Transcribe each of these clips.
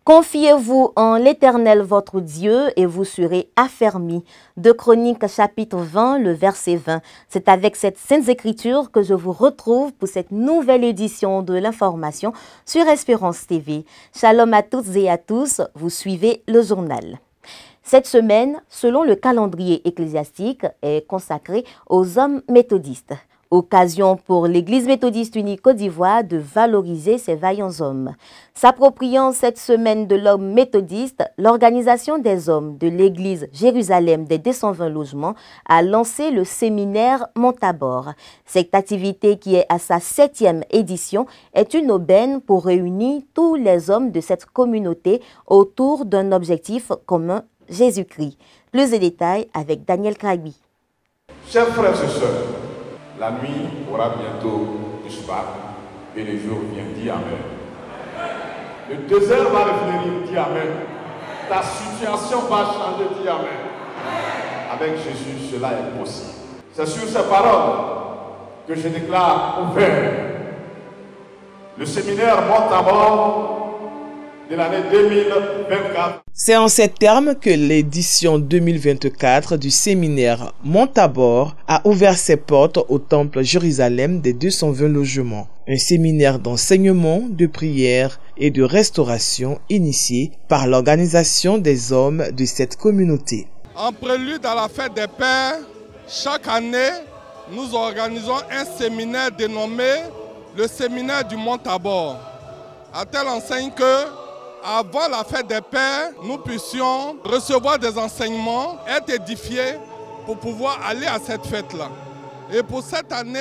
Confiez-vous en l'Éternel votre Dieu et vous serez affermis. 2 Chroniques chapitre 20, le verset 20. C'est avec cette Sainte Écriture que je vous retrouve pour cette nouvelle édition de l'information sur Espérance TV. Shalom à toutes et à tous, vous suivez le journal. Cette semaine, selon le calendrier ecclésiastique, est consacrée aux hommes méthodistes. Occasion pour l'Église méthodiste unie Côte d'Ivoire de valoriser ces vaillants hommes. S'appropriant cette semaine de l'homme méthodiste, l'Organisation des hommes de l'Église Jérusalem des 220 logements a lancé le séminaire Montabor. Cette activité, qui est à sa 7e édition, est une aubaine pour réunir tous les hommes de cette communauté autour d'un objectif commun, Jésus-Christ. Plus de détails avec Daniel Kragbi. Chers frères et sœurs, la nuit aura bientôt disparu et le jour vient. Dis Amen. Le désert va revenir. Dis Amen. Ta situation va changer. Dis Amen. Avec Jésus, cela est possible. C'est sur ces paroles que je déclare ouvert le séminaire Montabor de l'année 2024. C'est en ces termes que l'édition 2024 du séminaire Montabor a ouvert ses portes au temple Jérusalem des 220 logements. Un séminaire d'enseignement, de prière et de restauration initié par l'organisation des hommes de cette communauté. En prélude à la fête des Pères, chaque année, nous organisons un séminaire dénommé le séminaire du Montabor. À telle enseigne que, avant la fête des Pères, nous puissions recevoir des enseignements, être édifiés pour pouvoir aller à cette fête-là. Et pour cette année,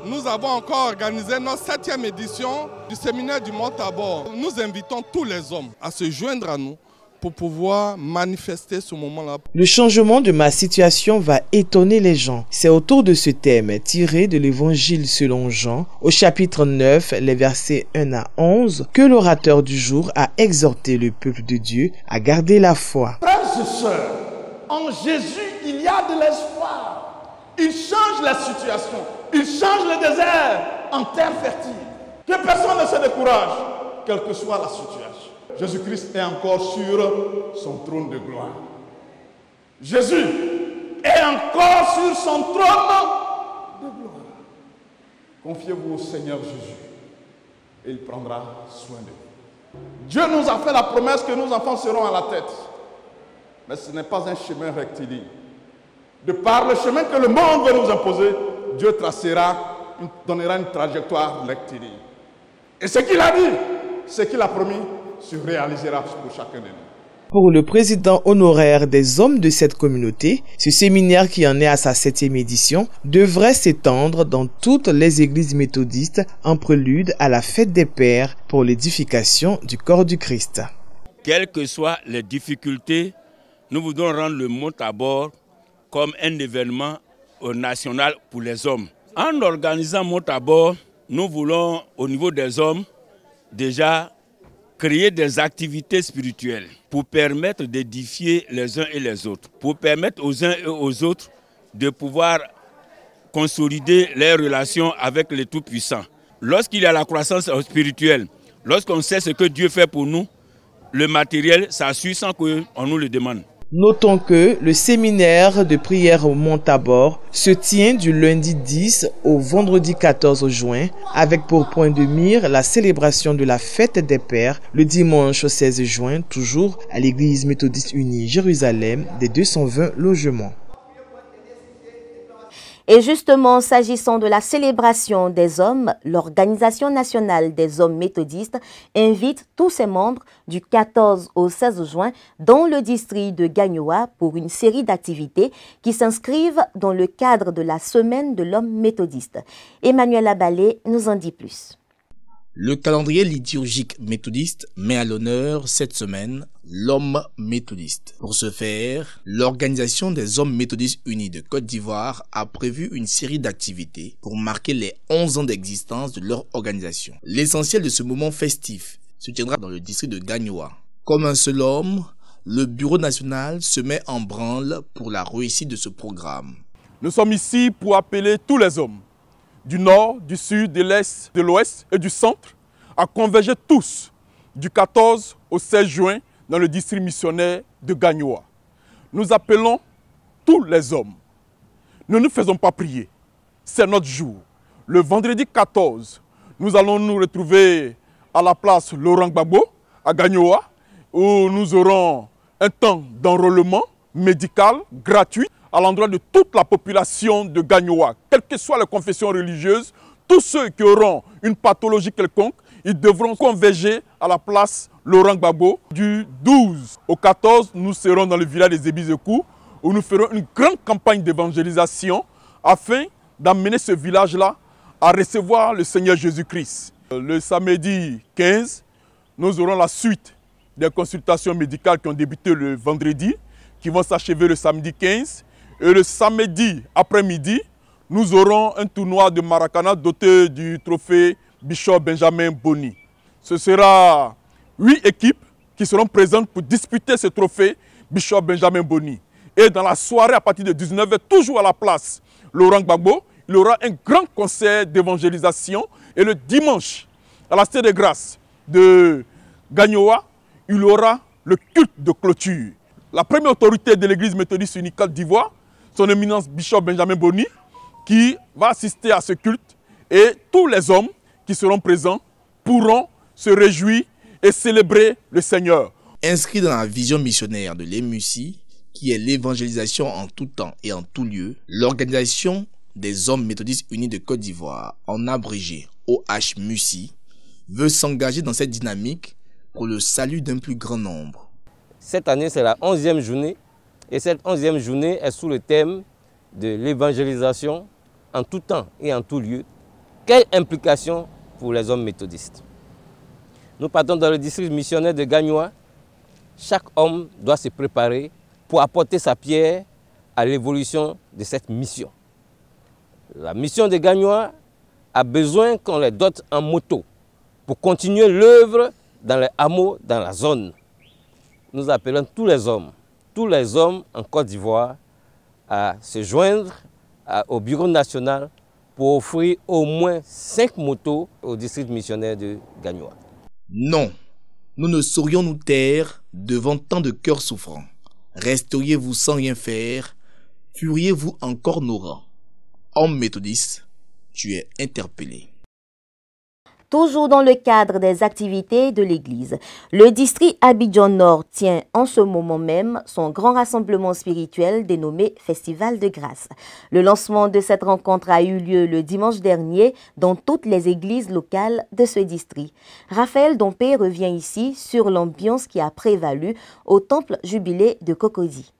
nous avons encore organisé notre 7e édition du séminaire du Montabor. Nous invitons tous les hommes à se joindre à nous pour pouvoir manifester ce moment-là. Le changement de ma situation va étonner les gens. C'est autour de ce thème tiré de l'Évangile selon Jean, au chapitre 9, les versets 1 à 11, que l'orateur du jour a exhorté le peuple de Dieu à garder la foi. Frères et sœurs, en Jésus, il y a de l'espoir. Il change la situation. Il change le désert en terre fertile. Que personne ne se décourage, quelle que soit la situation. Jésus-Christ est encore sur son trône de gloire. Jésus est encore sur son trône de gloire. Confiez-vous au Seigneur Jésus et il prendra soin de vous. Dieu nous a fait la promesse que nos enfants seront à la tête. Mais ce n'est pas un chemin rectiligne. De par le chemin que le monde veut nous imposer, Dieu donnera une trajectoire rectiligne. Et ce qu'il a dit, ce qu'il a promis, se réalisera pour chacun de nous. Pour le président honoraire des hommes de cette communauté, ce séminaire, qui en est à sa 7e édition, devrait s'étendre dans toutes les églises méthodistes en prélude à la fête des Pères pour l'édification du corps du Christ. Quelles que soient les difficultés, nous voudrons rendre le Montabor comme un événement national pour les hommes. En organisant Montabor, nous voulons au niveau des hommes déjà créer des activités spirituelles pour permettre d'édifier les uns et les autres, pour permettre aux uns et aux autres de pouvoir consolider les relations avec le Tout-Puissant. Lorsqu'il y a la croissance spirituelle, lorsqu'on sait ce que Dieu fait pour nous, le matériel, ça suit sans qu'on nous le demande. Notons que le séminaire de prière au Montabor se tient du lundi 10 au vendredi 14 juin, avec pour point de mire la célébration de la fête des Pères le dimanche 16 juin, toujours à l'Église méthodiste unie Jérusalem des 220 logements. Et justement, s'agissant de la célébration des hommes, l'Organisation nationale des hommes méthodistes invite tous ses membres du 14 au 16 juin dans le district de Gagnoa pour une série d'activités qui s'inscrivent dans le cadre de la semaine de l'homme méthodiste. Emmanuel Abalé nous en dit plus. Le calendrier liturgique méthodiste met à l'honneur cette semaine l'homme méthodiste. Pour ce faire, l'Organisation des hommes méthodistes unis de Côte d'Ivoire a prévu une série d'activités pour marquer les 11 ans d'existence de leur organisation. L'essentiel de ce moment festif se tiendra dans le district de Gagnoa. Comme un seul homme, le Bureau national se met en branle pour la réussite de ce programme. Nous sommes ici pour appeler tous les hommes du nord, du sud, de l'est, de l'ouest et du centre à converger tous du 14 au 16 juin dans le district missionnaire de Gagnoa. Nous appelons tous les hommes. Ne nous faisons pas prier. C'est notre jour. Le vendredi 14, nous allons nous retrouver à la place Laurent Gbagbo à Gagnoa, où nous aurons un temps d'enrôlement médical gratuit à l'endroit de toute la population de Gagnoa, quelles que soient les confessions religieuses. Tous ceux qui auront une pathologie quelconque, ils devront converger à la place Laurent Gbagbo. Du 12 au 14, nous serons dans le village des Ebizekou, où nous ferons une grande campagne d'évangélisation afin d'amener ce village-là à recevoir le Seigneur Jésus-Christ. Le samedi 15, nous aurons la suite des consultations médicales qui ont débuté le vendredi, qui vont s'achever le samedi 15. Et le samedi après-midi, nous aurons un tournoi de Maracana doté du trophée Bishop Benjamin Boni. Ce sera 8 équipes qui seront présentes pour disputer ce trophée Bishop Benjamin Boni. Et dans la soirée, à partir de 19h, toujours à la place Laurent Gbagbo, il y aura un grand concert d'évangélisation. Et le dimanche, à la Cité de Grâce de Gagnoa, il y aura le culte de clôture. La première autorité de l'église méthodiste unie Côte d'Ivoire, son éminence Bishop Benjamin Boni, qui va assister à ce culte. Et tous les hommes qui seront présents pourront se réjouir et célébrer le Seigneur. Inscrit dans la vision missionnaire de l'EMUSI, qui est l'évangélisation en tout temps et en tout lieu, l'organisation des hommes méthodistes unis de Côte d'Ivoire, en abrégé OHMUSI, veut s'engager dans cette dynamique pour le salut d'un plus grand nombre. Cette année, c'est la 11e journée, et cette 11e journée est sous le thème de l'évangélisation en tout temps et en tout lieu. Quelle implication pour les hommes méthodistes? Nous partons dans le district missionnaire de Gagnoa. Chaque homme doit se préparer pour apporter sa pierre à l'évolution de cette mission. La mission de Gagnoa a besoin qu'on les dote en moto pour continuer l'œuvre dans les hameaux, dans la zone. Nous appelons tous les hommes en Côte d'Ivoire à se joindre au bureau national pour offrir au moins 5 motos au district missionnaire de Gagnoa. Non, nous ne saurions nous taire devant tant de cœurs souffrants. Resteriez-vous sans rien faire? Furiez-vous encore nos rangs? Homme méthodiste, tu es interpellé. Toujours dans le cadre des activités de l'Église, le district Abidjan Nord tient en ce moment même son grand rassemblement spirituel dénommé Festival de Grâce. Le lancement de cette rencontre a eu lieu le dimanche dernier dans toutes les églises locales de ce district. Raphaël Dompé revient ici sur l'ambiance qui a prévalu au temple jubilé de Cocody.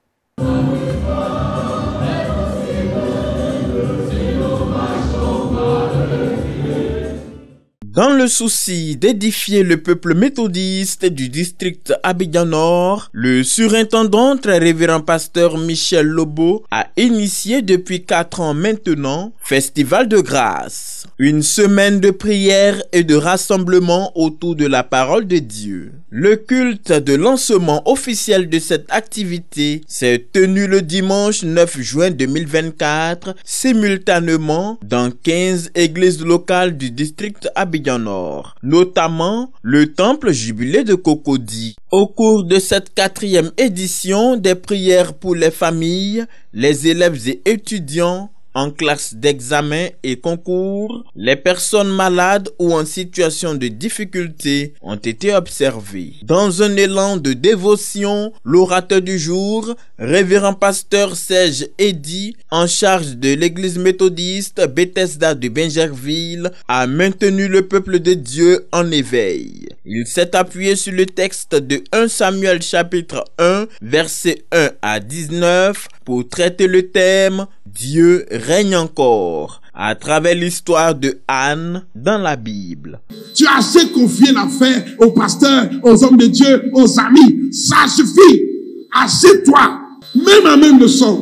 Dans le souci d'édifier le peuple méthodiste du district Abidjan Nord, le surintendant très révérend pasteur Michel Lobo a initié depuis 4 ans maintenant Festival de Grâce, une semaine de prière et de rassemblement autour de la parole de Dieu. Le culte de lancement officiel de cette activité s'est tenu le dimanche 9 juin 2024, simultanément dans 15 églises locales du district Abidjan Nord, notamment le temple jubilé de Cocody. Au cours de cette 4e édition des prières pour les familles, les élèves et étudiants en classe d'examen et concours, les personnes malades ou en situation de difficulté ont été observées. Dans un élan de dévotion, l'orateur du jour, révérend pasteur Serge Eddy, en charge de l'église méthodiste Bethesda de Bingerville, a maintenu le peuple de Dieu en éveil. Il s'est appuyé sur le texte de 1 Samuel chapitre 1, versets 1 à 19 pour traiter le thème « Dieu règne encore » à travers l'histoire de Anne dans la Bible. Tu as assez confié l'affaire aux pasteurs, aux hommes de Dieu, aux amis. Ça suffit. Assieds-toi, même à même le sol,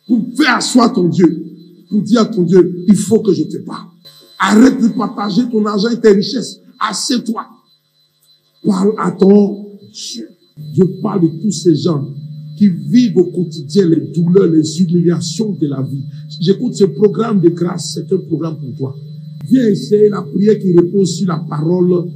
pour faire asseoir ton Dieu, pour dire à ton Dieu, il faut que je te parle. Arrête de partager ton argent et tes richesses. Assieds-toi. Parle à ton Dieu. Je parle de tous ces gens qui vivent au quotidien les douleurs, les humiliations de la vie. J'écoute ce programme de grâce, c'est un programme pour toi. Viens essayer la prière qui repose sur la parole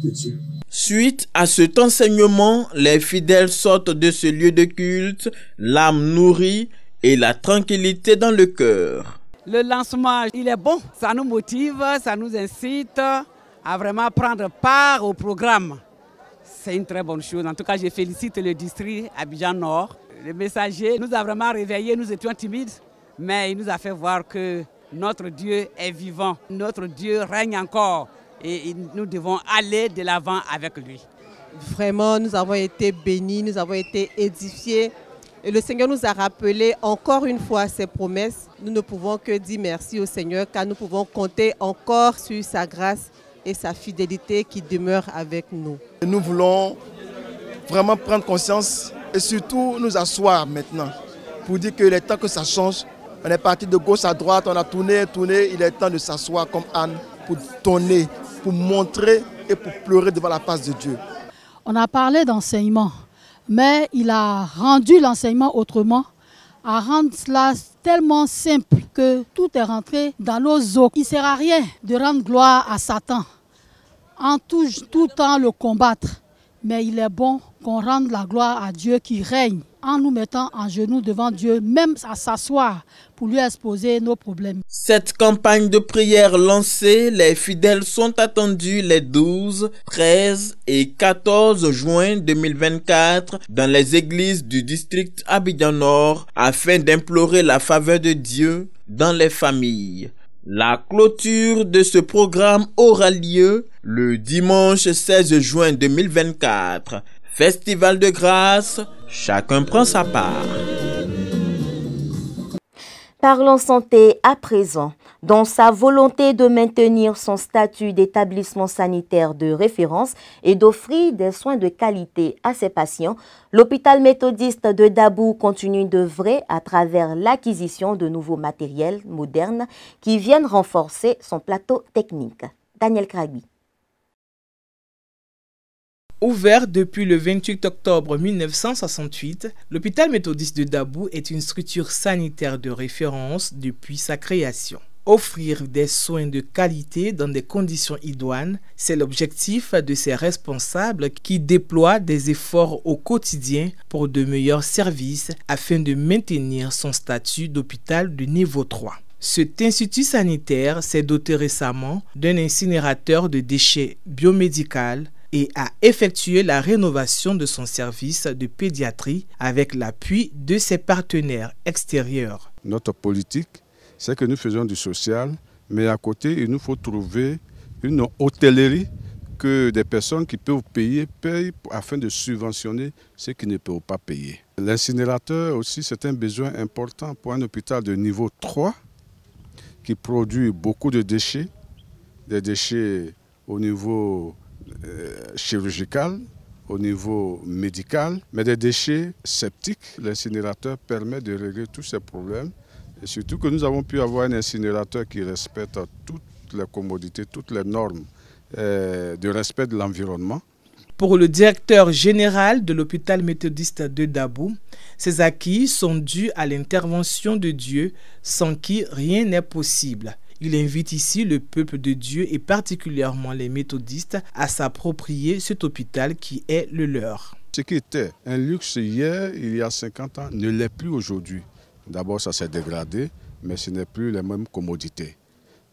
de Dieu. Suite à cet enseignement, les fidèles sortent de ce lieu de culte, l'âme nourrie et la tranquillité dans le cœur. Le lancement, il est bon, ça nous motive, ça nous incite à vraiment prendre part au programme. C'est une très bonne chose. En tout cas, je félicite le district Abidjan Nord. Le messager nous a vraiment réveillés, nous étions timides, mais il nous a fait voir que notre Dieu est vivant, notre Dieu règne encore et nous devons aller de l'avant avec lui. Vraiment, nous avons été bénis, nous avons été édifiés et le Seigneur nous a rappelé encore une fois ses promesses. Nous ne pouvons que dire merci au Seigneur car nous pouvons compter encore sur sa grâce et sa fidélité qui demeure avec nous. Nous voulons vraiment prendre conscience et surtout nous asseoir maintenant pour dire qu'il est temps que ça change. On est parti de gauche à droite, on a tourné, il est temps de s'asseoir comme Anne pour donner, pour montrer et pour pleurer devant la face de Dieu. On a parlé d'enseignement, mais il a rendu l'enseignement autrement, à rendre cela tellement simple que tout est rentré dans nos os. Il ne sert à rien de rendre gloire à Satan, en tout temps le combattre. Mais il est bon qu'on rende la gloire à Dieu qui règne, en nous mettant en genoux devant Dieu, même à s'asseoir pour lui exposer nos problèmes. Cette campagne de prière lancée, les fidèles sont attendus les 12, 13 et 14 juin 2024 dans les églises du district Abidjan Nord afin d'implorer la faveur de Dieu dans les familles. La clôture de ce programme aura lieu le dimanche 16 juin 2024. Festival de grâce, chacun prend sa part. Parlons santé à présent. Dans sa volonté de maintenir son statut d'établissement sanitaire de référence et d'offrir des soins de qualité à ses patients, l'hôpital méthodiste de Dabou continue d'œuvrer à travers l'acquisition de nouveaux matériels modernes qui viennent renforcer son plateau technique. Daniel Kragui. Ouvert depuis le 28 octobre 1968, l'hôpital méthodiste de Dabou est une structure sanitaire de référence depuis sa création. Offrir des soins de qualité dans des conditions idoines, c'est l'objectif de ses responsables qui déploient des efforts au quotidien pour de meilleurs services afin de maintenir son statut d'hôpital de niveau 3. Cet institut sanitaire s'est doté récemment d'un incinérateur de déchets biomédical et a effectué la rénovation de son service de pédiatrie avec l'appui de ses partenaires extérieurs. Notre politique, c'est que nous faisons du social, mais à côté, il nous faut trouver une hôtellerie que des personnes qui peuvent payer payent afin de subventionner ceux qui ne peuvent pas payer. L'incinérateur aussi, c'est un besoin important pour un hôpital de niveau 3 qui produit beaucoup de déchets, des déchets au niveau chirurgical, au niveau médical, mais des déchets septiques. L'incinérateur permet de régler tous ces problèmes et surtout que nous avons pu avoir un incinérateur qui respecte toutes les commodités, toutes les normes de respect de l'environnement. Pour le directeur général de l'hôpital méthodiste de Dabou, ces acquis sont dus à l'intervention de Dieu sans qui rien n'est possible. Il invite ici le peuple de Dieu et particulièrement les méthodistes à s'approprier cet hôpital qui est le leur. Ce qui était un luxe hier, il y a 50 ans, ne l'est plus aujourd'hui. D'abord, ça s'est dégradé, mais ce n'est plus les mêmes commodités.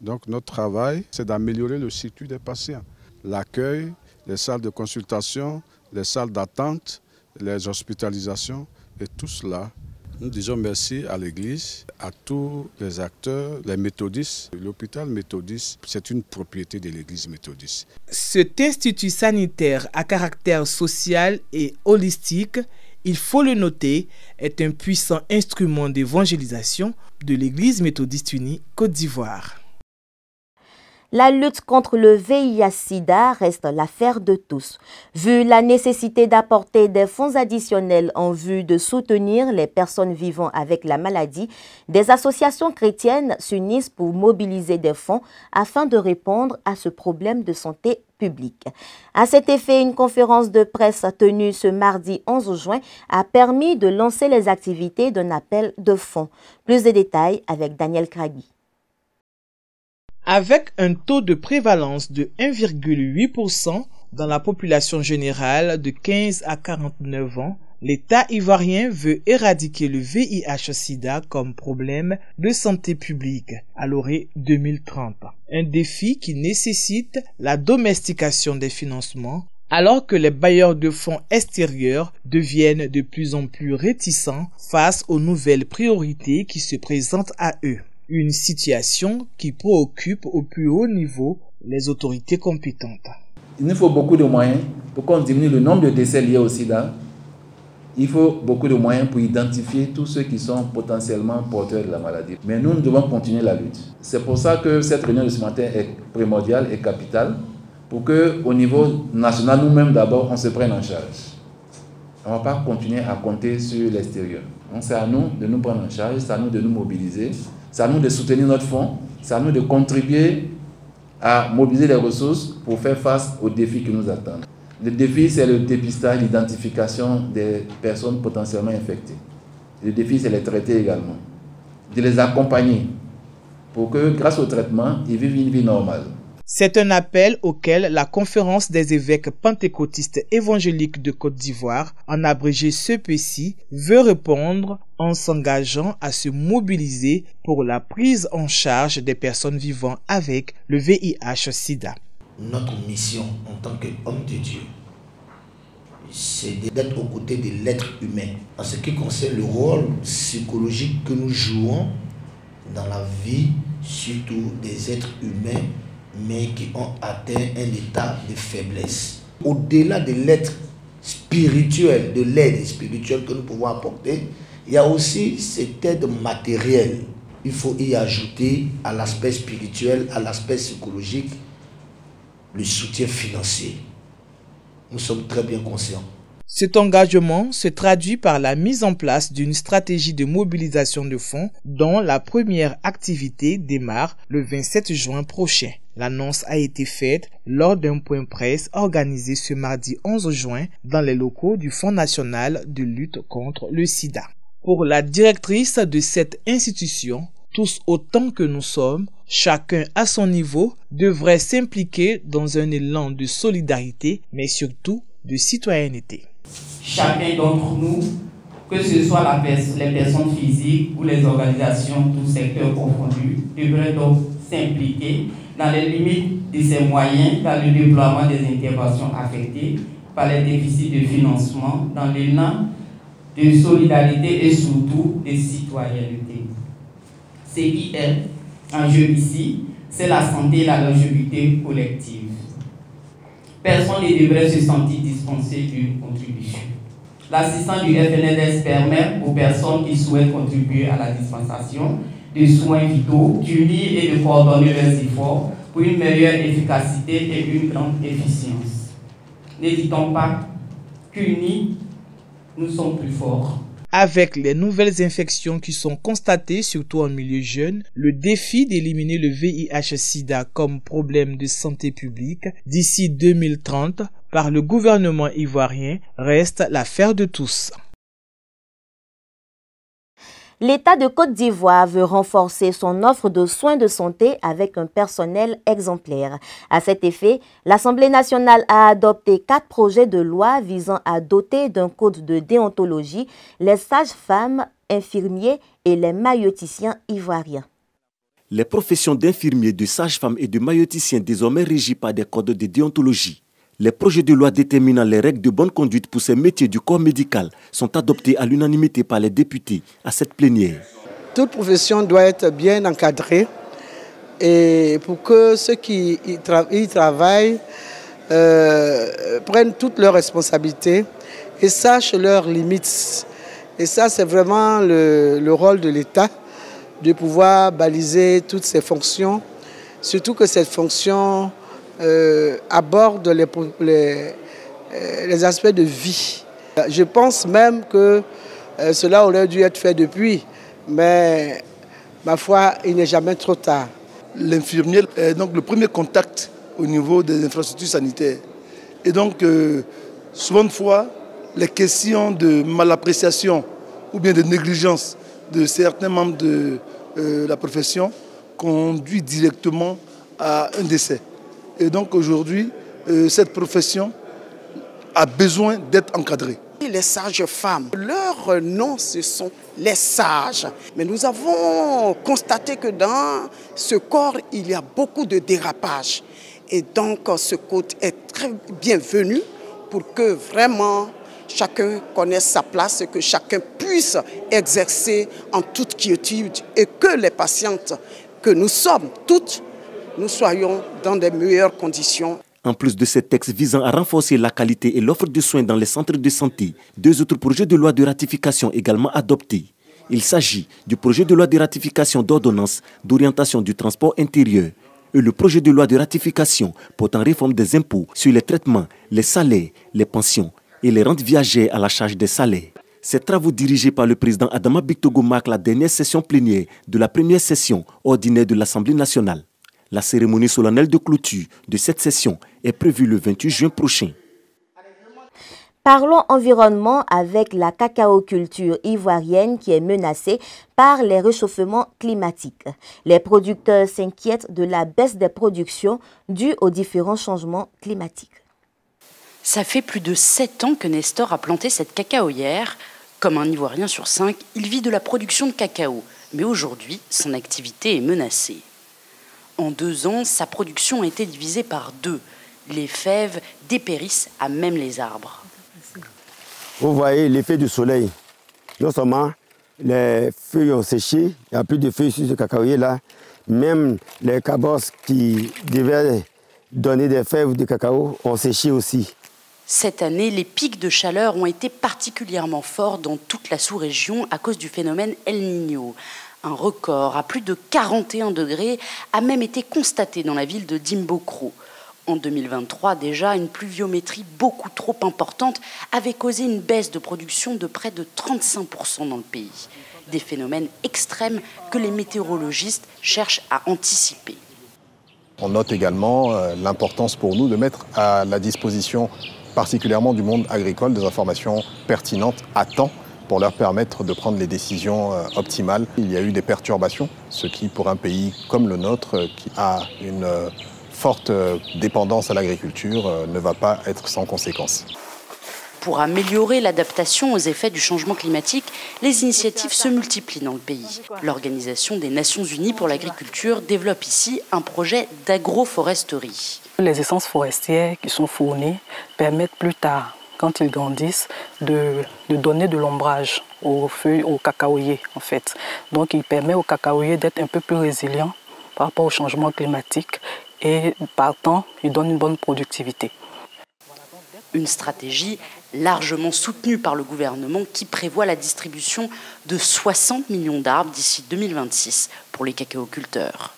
Donc notre travail, c'est d'améliorer le circuit des patients. L'accueil, les salles de consultation, les salles d'attente, les hospitalisations et tout cela. Nous disons merci à l'Église, à tous les acteurs, les méthodistes. L'hôpital méthodiste, c'est une propriété de l'Église méthodiste. Cet institut sanitaire à caractère social et holistique, il faut le noter, est un puissant instrument d'évangélisation de l'Église méthodiste unie Côte d'Ivoire. La lutte contre le VIH-Sida reste l'affaire de tous. Vu la nécessité d'apporter des fonds additionnels en vue de soutenir les personnes vivant avec la maladie, des associations chrétiennes s'unissent pour mobiliser des fonds afin de répondre à ce problème de santé publique. À cet effet, une conférence de presse tenue ce mardi 11 juin a permis de lancer les activités d'un appel de fonds. Plus de détails avec Daniel Kragui. Avec un taux de prévalence de 1,8%, dans la population générale de 15 à 49 ans, l'État ivoirien veut éradiquer le VIH-Sida comme problème de santé publique à l'horizon 2030. Un défi qui nécessite la domestication des financements, alors que les bailleurs de fonds extérieurs deviennent de plus en plus réticents face aux nouvelles priorités qui se présentent à eux. Une situation qui préoccupe au plus haut niveau les autorités compétentes. Il nous faut beaucoup de moyens pour qu'on diminue le nombre de décès liés au sida. Il faut beaucoup de moyens pour identifier tous ceux qui sont potentiellement porteurs de la maladie. Mais nous devons continuer la lutte. C'est pour ça que cette réunion de ce matin est primordiale et capitale, pour qu'au niveau national, nous-mêmes d'abord, on se prenne en charge. On ne va pas continuer à compter sur l'extérieur. Donc c'est à nous de nous prendre en charge, c'est à nous de nous mobiliser, c'est à nous de soutenir notre fonds, c'est à nous de contribuer à mobiliser les ressources pour faire face aux défis qui nous attendent. Le défi, c'est le dépistage, l'identification des personnes potentiellement infectées. Le défi, c'est les traiter également. De les accompagner pour que, grâce au traitement, ils vivent une vie normale. C'est un appel auquel la Conférence des évêques pentecôtistes évangéliques de Côte d'Ivoire, en abrégé CEPECI, veut répondre en s'engageant à se mobiliser pour la prise en charge des personnes vivant avec le VIH-Sida. Notre mission en tant qu'homme de Dieu, c'est d'être aux côtés de l'être humain. En ce qui concerne le rôle psychologique que nous jouons dans la vie, surtout des êtres humains, mais qui ont atteint un état de faiblesse. Au-delà de l'être spirituel, de l'aide spirituelle que nous pouvons apporter, il y a aussi cette aide matérielle. Il faut y ajouter à l'aspect spirituel, à l'aspect psychologique, le soutien financier. Nous sommes très bien conscients. Cet engagement se traduit par la mise en place d'une stratégie de mobilisation de fonds dont la première activité démarre le 27 juin prochain. L'annonce a été faite lors d'un point presse organisé ce mardi 11 juin dans les locaux du Fonds national de lutte contre le sida. Pour la directrice de cette institution, tous autant que nous sommes, chacun à son niveau, devrait s'impliquer dans un élan de solidarité, mais surtout de citoyenneté. Chacun d'entre nous, que ce soit les personnes physiques ou les organisations, tous secteurs confondus, devrait donc s'impliquer dans les limites de ses moyens dans le déploiement des interventions affectées par les déficits de financement dans l'élan de solidarité et surtout de citoyenneté. Ce qui est en jeu ici, c'est la santé et la longévité collective. Personne ne devrait se sentir dispensé d'une contribution. L'assistance du FNDS permet aux personnes qui souhaitent contribuer à la dispensation de soins vitaux d'unir et de coordonner leurs efforts pour une meilleure efficacité et une grande efficience. Ne dit-on pas qu'unis, nous sommes plus forts? Avec les nouvelles infections qui sont constatées, surtout en milieu jeune, le défi d'éliminer le VIH-Sida comme problème de santé publique d'ici 2030 par le gouvernement ivoirien reste l'affaire de tous. L'État de Côte d'Ivoire veut renforcer son offre de soins de santé avec un personnel exemplaire. À cet effet, l'Assemblée nationale a adopté 4 projets de loi visant à doter d'un code de déontologie les sages-femmes, infirmiers et les maïeuticiens ivoiriens. Les professions d'infirmiers, de sages-femmes et de maïeuticiens désormais régies par des codes de déontologie. Les projets de loi déterminant les règles de bonne conduite pour ces métiers du corps médical sont adoptés à l'unanimité par les députés à cette plénière. Toute profession doit être bien encadrée et pour que ceux qui y travaillent prennent toutes leurs responsabilités et sachent leurs limites. Et ça, c'est vraiment le rôle de l'État de pouvoir baliser toutes ces fonctions, surtout que cette fonction aborde les aspects de vie. Je pense même que cela aurait dû être fait depuis, mais ma foi, il n'est jamais trop tard. L'infirmier est donc le premier contact au niveau des infrastructures sanitaires. Et donc, souvent de fois, les questions de malappréciation ou bien de négligence de certains membres de la profession conduisent directement à un décès. Et donc aujourd'hui, cette profession a besoin d'être encadrée. Les sages femmes, leur nom, ce sont les sages. Mais nous avons constaté que dans ce corps, il y a beaucoup de dérapages. Et donc, ce code est très bienvenu pour que vraiment chacun connaisse sa place et que chacun puisse exercer en toute quiétude et que les patientes que nous sommes toutes, nous soyons dans des meilleures conditions. En plus de ces textes visant à renforcer la qualité et l'offre de soins dans les centres de santé, 2 autres projets de loi de ratification également adoptés. Il s'agit du projet de loi de ratification d'ordonnance d'orientation du transport intérieur et le projet de loi de ratification portant réforme des impôts sur les traitements, les salaires, les pensions et les rentes viagères à la charge des salaires. Ces travaux dirigés par le président Adama Bictogo marquent la dernière session plénière de la première session ordinaire de l'Assemblée nationale. La cérémonie solennelle de clôture de cette session est prévue le 28 juin prochain. Parlons environnement avec la cacaoculture ivoirienne qui est menacée par les réchauffements climatiques. Les producteurs s'inquiètent de la baisse des productions due aux différents changements climatiques. Ça fait plus de 7 ans que Nestor a planté cette cacaoyère. Comme un Ivoirien sur 5, il vit de la production de cacao. Mais aujourd'hui, son activité est menacée. En 2 ans, sa production a été divisée par 2. Les fèves dépérissent à même les arbres. Vous voyez l'effet du soleil. Non seulement les feuilles ont séché, il n'y a plus de feuilles sur ce cacaoyer là, même les cabosses qui devaient donner des fèves de cacao ont séché aussi. Cette année, les pics de chaleur ont été particulièrement forts dans toute la sous-région à cause du phénomène El Niño. Un record à plus de 41 degrés a même été constaté dans la ville de Dimbokro. En 2023, déjà, une pluviométrie beaucoup trop importante avait causé une baisse de production de près de 35% dans le pays. Des phénomènes extrêmes que les météorologistes cherchent à anticiper. On note également l'importance pour nous de mettre à la disposition, particulièrement du monde agricole, des informations pertinentes à temps pour leur permettre de prendre les décisions optimales. Il y a eu des perturbations, ce qui, pour un pays comme le nôtre, qui a une forte dépendance à l'agriculture, ne va pas être sans conséquences. Pour améliorer l'adaptation aux effets du changement climatique, les initiatives se multiplient dans le pays. L'Organisation des Nations Unies pour l'agriculture développe ici un projet d'agroforesterie. Les essences forestières qui sont fournies permettent plus tard, quand ils grandissent, de donner de l'ombrage aux feuilles, aux cacaoyers en fait. Donc il permet aux cacaoyers d'être un peu plus résilients par rapport au changement climatique et partant, il donne une bonne productivité. Une stratégie largement soutenue par le gouvernement qui prévoit la distribution de 60 millions d'arbres d'ici 2026 pour les cacaoculteurs.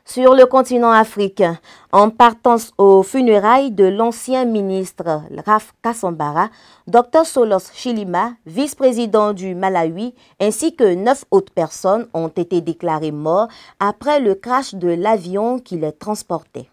Sur le continent africain, en partance aux funérailles de l'ancien ministre Ralph Kassambara, Dr Solos Chilima, vice-président du Malawi, ainsi que 9 autres personnes ont été déclarées mortes après le crash de l'avion qui les transportait.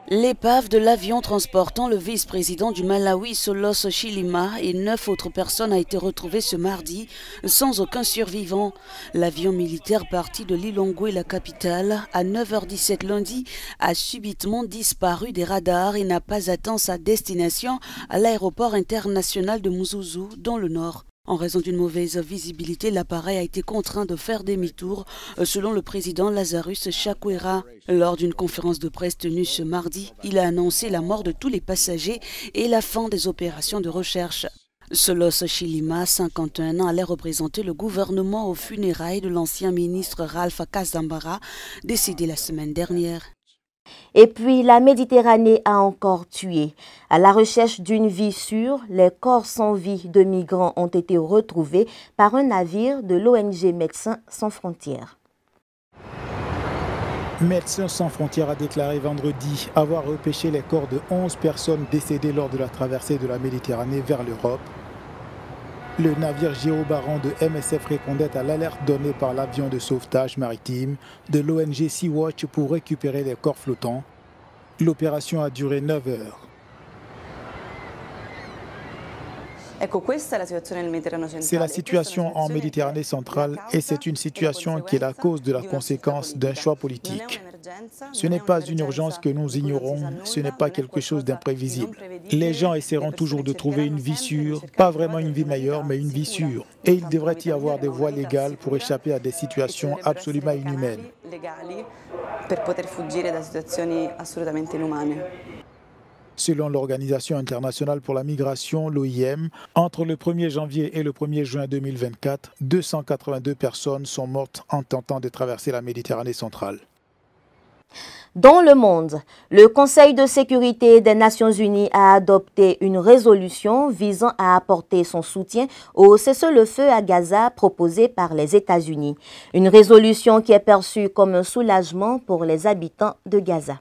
L'épave de l'avion transportant le vice-président du Malawi, Solos Chilima, et 9 autres personnes a été retrouvée ce mardi sans aucun survivant. L'avion militaire parti de Lilongwe, la capitale, à 9h17 lundi, a subitement disparu des radars et n'a pas atteint sa destination à l'aéroport international de Mzuzu, dans le nord. En raison d'une mauvaise visibilité, l'appareil a été contraint de faire demi-tour, selon le président Lazarus Chakwera. Lors d'une conférence de presse tenue ce mardi, il a annoncé la mort de tous les passagers et la fin des opérations de recherche. Solos Chilima, 51 ans, allait représenter le gouvernement aux funérailles de l'ancien ministre Ralph Kassambara, décédé la semaine dernière. Et puis, la Méditerranée a encore tué. À la recherche d'une vie sûre, les corps sans vie de migrants ont été retrouvés par un navire de l'ONG Médecins sans frontières. Médecins sans frontières a déclaré vendredi avoir repêché les corps de 11 personnes décédées lors de la traversée de la Méditerranée vers l'Europe. Le navire Géobaran de MSF répondait à l'alerte donnée par l'avion de sauvetage maritime de l'ONG Sea-Watch pour récupérer les corps flottants. L'opération a duré 9 heures. C'est la situation en Méditerranée centrale et c'est une situation qui est la cause de la conséquence d'un choix politique. Ce n'est pas une urgence que nous ignorons, ce n'est pas quelque chose d'imprévisible. Les gens essaieront toujours de trouver une vie sûre, pas vraiment une vie meilleure, mais une vie sûre. Et il devrait y avoir des voies légales pour échapper à des situations absolument inhumaines. Selon l'Organisation internationale pour la migration, l'OIM, entre le 1er janvier et le 1er juin 2024, 282 personnes sont mortes en tentant de traverser la Méditerranée centrale. Dans le monde, le Conseil de sécurité des Nations Unies a adopté une résolution visant à apporter son soutien au cessez-le-feu à Gaza proposé par les États-Unis. Une résolution qui est perçue comme un soulagement pour les habitants de Gaza.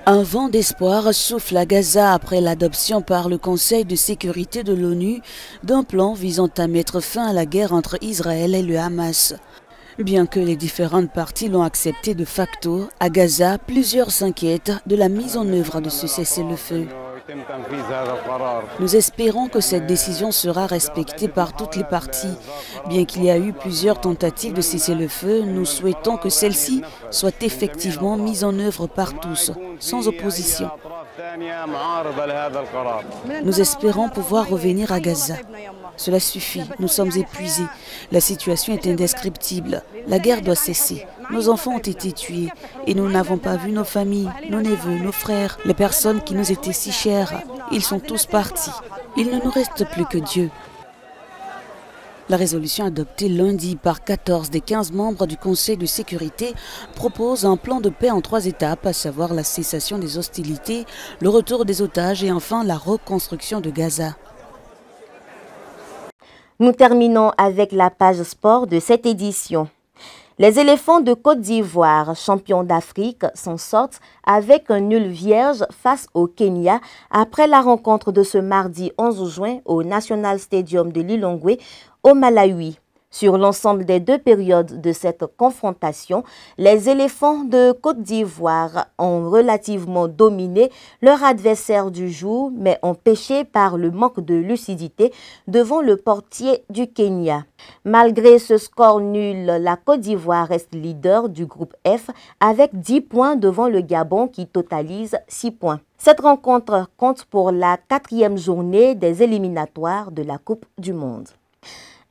Un vent d'espoir souffle à Gaza après l'adoption par le Conseil de sécurité de l'ONU d'un plan visant à mettre fin à la guerre entre Israël et le Hamas. Bien que les différentes parties l'ont accepté de facto, à Gaza, plusieurs s'inquiètent de la mise en œuvre de ce cessez-le-feu. Nous espérons que cette décision sera respectée par toutes les parties. Bien qu'il y a eu plusieurs tentatives de cesser le feu, nous souhaitons que celle-ci soit effectivement mise en œuvre par tous, sans opposition. Nous espérons pouvoir revenir à Gaza. Cela suffit, nous sommes épuisés. La situation est indescriptible. La guerre doit cesser. Nos enfants ont été tués et nous n'avons pas vu nos familles, nos neveux, nos frères, les personnes qui nous étaient si chères. Ils sont tous partis. Il ne nous reste plus que Dieu. La résolution adoptée lundi par 14 des 15 membres du Conseil de sécurité propose un plan de paix en 3 étapes, à savoir la cessation des hostilités, le retour des otages et enfin la reconstruction de Gaza. Nous terminons avec la page sport de cette édition. Les éléphants de Côte d'Ivoire, champions d'Afrique, s'en sortent avec un nul vierge face au Kenya après la rencontre de ce mardi 11 juin au National Stadium de Lilongwe au Malawi. Sur l'ensemble des 2 périodes de cette confrontation, les éléphants de Côte d'Ivoire ont relativement dominé leur adversaire du jour, mais ont péché par le manque de lucidité devant le portier du Kenya. Malgré ce score nul, la Côte d'Ivoire reste leader du groupe F avec 10 points devant le Gabon qui totalise 6 points. Cette rencontre compte pour la 4e journée des éliminatoires de la Coupe du Monde.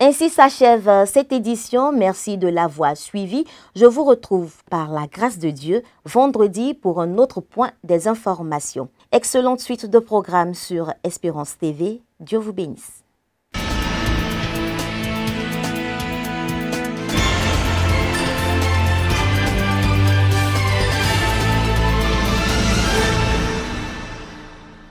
Ainsi s'achève cette édition. Merci de l'avoir suivi. Je vous retrouve par la grâce de Dieu vendredi pour un autre point des informations. Excellente suite de programmes sur Espérance TV. Dieu vous bénisse.